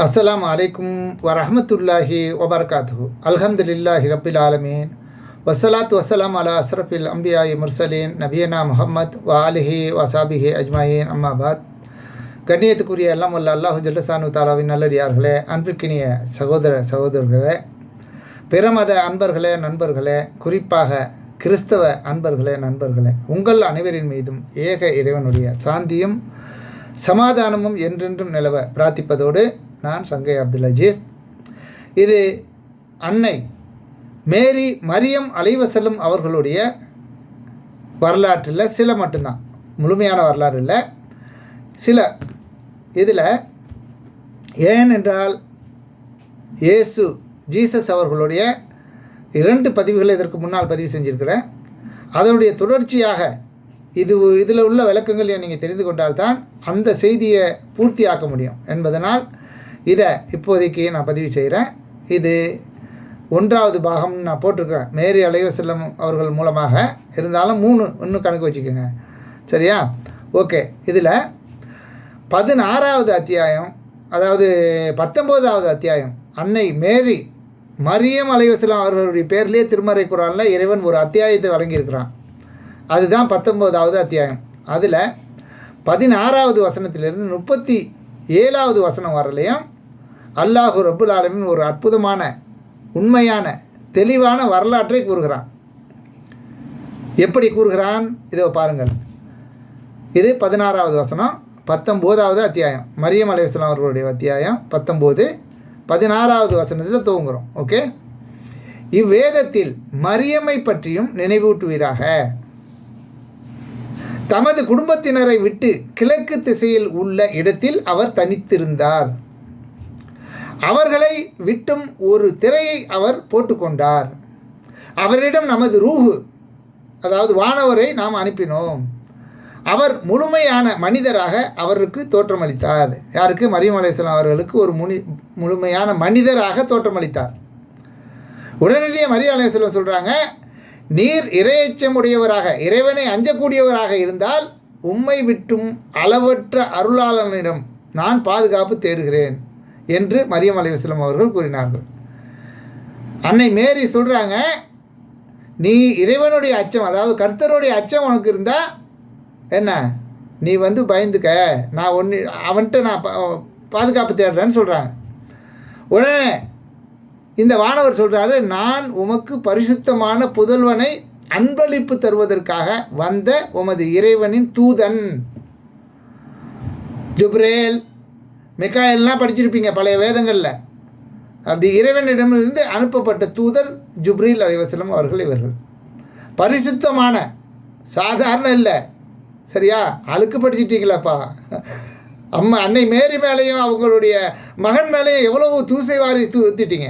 அஸ்ஸலாமு அலைக்கும் வரஹ்மத்துல்லாஹி வபரகாத்துஹு. அல்ஹம்துலில்லாஹி ரப்பில் ஆலமீன். வஸ்ஸலாத்து வஸ்ஸலாம் அலா அஸ்ரஃபில் அம்பியாயி முர்சலீன் நபியனா முஹம்மத் வ ஆலிஹி வசாபிஹி அஜ்மாயின். அம்மாபாத். கண்ணியத்துக்குரிய எல்லாம் வல்ல அல்லாஹு ஜல்லசானு தாலாவின் நல்லடியார்களே, அன்பிற்கினிய சகோதரர்களே, பிறமத அன்பர்களே, நண்பர்களே, குறிப்பாக கிறிஸ்தவ அன்பர்களே, நண்பர்களே, உங்கள் அனைவரின் மீதும் ஏக இறைவனுடைய சாந்தியும் சமாதானமும் என்றென்றும் நிலவ பிரார்த்திப்பதோடு நான் சங்கை அப்துல் அஜீஸ். இது அன்னை மேரி மரியம் அலைவசல்லம் அவர்களுடைய வரலாற்றில் சில மட்டும்தான், முழுமையான வரலாறு இல்லை, சில. இதில் ஏனென்றால் ஜீசஸ் அவர்களுடைய 2 பதிவுகளை இதற்கு முன்னால் பதிவு செஞ்சுருக்கிறேன். அதனுடைய தொடர்ச்சியாக இதில் உள்ள விளக்கங்கள் நீங்கள் தெரிந்து கொண்டால்தான் அந்த செய்தியை பூர்த்தியாக்க முடியும் என்பதனால் இதை இப்போதைக்கு நான் பதிவு செய்கிறேன். இது 1வது பாகம்னு நான் போட்டிருக்கிறேன், மேரி அலைவசல்லம் அவர்கள் மூலமாக. இருந்தாலும் 3 இன்னும் கணக்கு வச்சுக்கோங்க, சரியா? ஓகே. இதில் 16வது அத்தியாயம், அதாவது 19வது அத்தியாயம், அன்னை மேரி மரியம் அலைவசல்லம் அவர்களுடைய பேர்லேயே திருமறை குர்ஆனில் இறைவன் ஒரு அத்தியாயத்தை வழங்கியிருக்கிறான். அதுதான் 19வது அத்தியாயம். அதில் 16வது வசனத்திலிருந்து 37வது வசனம் வரலையும் அல்லாஹு ரப்புல் ஆலமீன் ஒரு அற்புதமான, உண்மையான, தெளிவான வரலாற்றை கூறுகிறான். எப்படி கூறுகிறான் இதோ பாருங்கள். இது 16வது வசனம், 19வது அத்தியாயம், மரியம் அலைஹிஸ்ஸலாம் அவர்களுடைய அத்தியாயம் 19, 16வது வசனத்தில் துவங்குகிறோம். ஓகே. இவ்வேதத்தில் மரியமை பற்றியும் நினைவூட்டுவீராக. தமது குடும்பத்தினரை விட்டு கிழக்கு திசையில் உள்ள இடத்தில் அவர் தனித்திருந்தார். அவர்களை விட்டும் ஒரு திரையை அவர் போட்டுக்கொண்டார். அவரிடம் நமது ரூஹு, அதாவது வானவரை நாம் அனுப்பினோம். அவர் முழுமையான மனிதராக அவருக்கு தோற்றமளித்தார். யாருக்கு? மரியம் அலைஹிஸ்ஸலாம் அவர்களுக்கு ஒரு முழுமையான மனிதராக தோற்றமளித்தார். உடனடியே மரியம் அலைஹிஸ்ஸலாம் சொல்கிறாங்க, நீர் இறையச்சம் உடையவராக, இறைவனை அஞ்சக்கூடியவராக இருந்தால் உம்மை விட்டும் அளவற்ற அருளாளனிடம் நான் பாதுகாப்பு தேடுகிறேன் என்று மரியம் அலைஹிஸ்ஸலாம் அவர்கள் கூறினார்கள். அன்னை மேரி சொல்கிறாங்க, நீ இறைவனுடைய அச்சம், அதாவது கர்த்தருடைய அச்சம் உனக்கு இருந்தால் என்ன, நீ பயந்துக்க, நான் அவன்கிட்ட நான் பாதுகாப்பு தேடுறேன்னு சொல்கிறாங்க. உடனே இந்த வானவர் சொல்கிறாரு, நான் உமக்கு பரிசுத்தமான புதல்வனை அன்பளிப்பு தருவதற்காக வந்த உமது இறைவனின் தூதன். ஜுப்ரேல், மிகாயல்லாம் படிச்சிருப்பீங்க பழைய வேதங்களில். அப்படி இறைவனிடமிருந்து அனுப்பப்பட்ட தூதர் ஜுப்ரீல் அலைஹிஸ்ஸலாம் அவர்கள். இவர்கள் பரிசுத்தமான, சாதாரண இல்லை, சரியா? அழுக்கு படிச்சிட்டிங்களாப்பா. அன்னை மேரி மேலேயும் அவங்களுடைய மகன் மேலேயும் எவ்வளவு தூசை வாரி ஊற்றிட்டீங்க.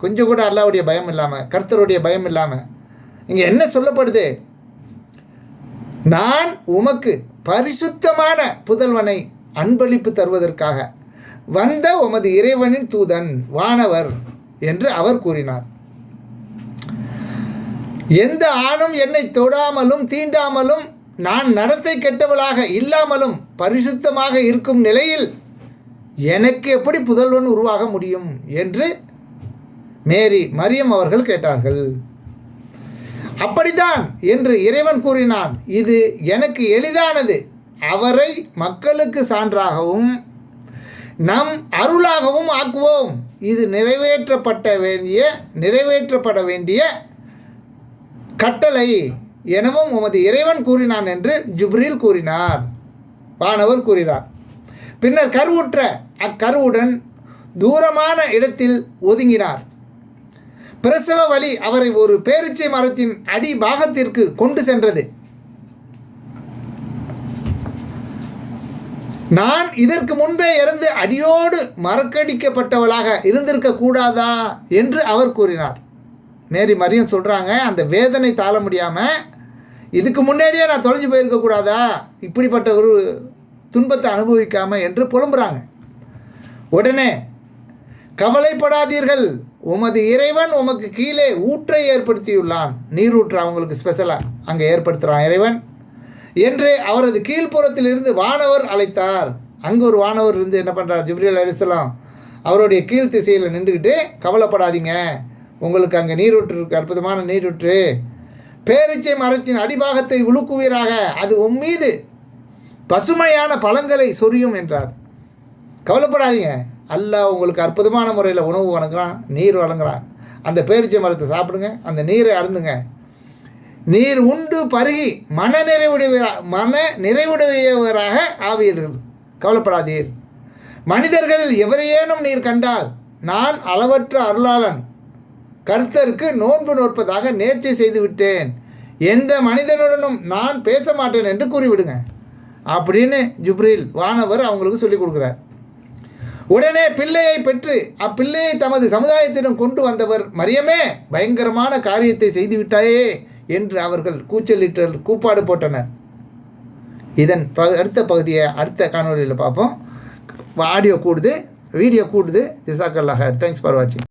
கொஞ்சம் கூட அல்லாஹ்வுடைய பயம் இல்லாமல், கர்த்தருடைய பயம் இல்லாமல். இங்கே என்ன சொல்லப்படுது? நான் உமக்கு பரிசுத்தமான புதல்வனை அன்பளிப்பு தருவதற்காக வந்த உமது இறைவனின் தூதன், வானவர் என்று அவர் கூறினார். எந்த ஆணும் என்னை தொடாமலும் தீண்டாமலும் நான் நடத்தை கெட்டவளாக இல்லாமலும் பரிசுத்தமாக இருக்கும் நிலையில் எனக்கு எப்படி புதல்வன் உருவாக முடியும் என்று மரியம் அவர்கள் கேட்டார்கள். அப்படித்தான் என்று இறைவன் கூறினான், இது எனக்கு எளிதானது. அவரை மக்களுக்கு சான்றாகவும் நம் அருளாகவும் ஆக்குவோம். இது நிறைவேற்றப்பட வேண்டிய கட்டளை எனவும் உமது இறைவன் கூறினான் என்று ஜுப்ரீல் கூறினார், வானவர் கூறினார். பின்னர் கருவுற்ற அக்கருவுடன் தூரமான இடத்தில் ஒதுங்கினார். பிரசவ வலி அவரை ஒரு பேரீச்சை மரத்தின் அடி பாகத்திற்கு கொண்டு சென்றது. நான் இதற்கு முன்பே இருந்து அடியோடு மறக்கடிக்கப்பட்டவளாக இருந்திருக்க கூடாதா என்று அவர் கூறினார். மரியம் சொல்கிறாங்க, அந்த வேதனை தாழ முடியாமல் இதுக்கு முன்னாடியே நான் தொலைஞ்சு போயிருக்கக்கூடாதா, இப்படிப்பட்ட ஒரு துன்பத்தை அனுபவிக்காமல் என்று புலம்புறாங்க. உடனே கவலைப்படாதீர்கள், உமது இறைவன் உமக்கு கீழே ஊற்றை ஏற்படுத்தியுள்ளான். நீரூற்று அவங்களுக்கு ஸ்பெஷலாக அங்கே ஏற்படுத்துகிறான் இறைவன் என்று அவரது கீழ்ப்புறத்தில் இருந்து வானவர் அழைத்தார். அங்கே ஒரு வானவர் இருந்து என்ன பண்ணுறார்? ஜிப்ரீல் அலைஹிஸ்ஸலாம் அவருடைய கீழ் திசையில் நின்றுக்கிட்டு கவலைப்படாதீங்க, உங்களுக்கு அங்கே நீரூற்று இருக்குது, அற்புதமான நீரூற்று, பேரிச்சை மரத்தின் அடிபாகத்தை உலுக்குவீராக, அது உம்மீது பசுமையான பழங்களை சொரியும் என்றார். கவலைப்படாதீங்க, அல்லாஹ் உங்களுக்கு அற்புதமான முறையில் உணவு வழங்குறான், நீர் வழங்குறான். அந்த பேரிச்சை மரத்தை சாப்பிடுங்க, அந்த நீரை அருந்துங்க. நீர் உண்டு பருகி மன நிறைவுடையவராக ஆவீர்கள், கவலைப்படாதீர். மனிதர்களில் எவரையேனும் நீர் கண்டால் நான் அளவற்ற அருளாளன் கர்த்தருக்கு நோன்பு நோற்பதாக நேர்ச்சை செய்து விட்டேன், எந்த மனிதனுடனும் நான் பேச மாட்டேன் என்று கூறிவிடுங்க அப்படின்னு ஜிப்ரீல் வானவர் அவங்களுக்கு சொல்லிக் கொடுக்குறார். உடனே பிள்ளையை பெற்று அப்பிள்ளையை தமது சமுதாயத்திடம் கொண்டு வந்தவர், மரியமே பயங்கரமான காரியத்தை செய்துவிட்டாயே என்று அவர்கள் கூப்பாடு போட்டனர். இதன் அடுத்த பகுதியை அடுத்த காணொலியில் பார்ப்போம். ஆடியோ கூடுது, வீடியோ கூடுது. ஜஸாக்கல்லாஹ், தேங்க்ஸ் ஃபார் வாட்சிங்.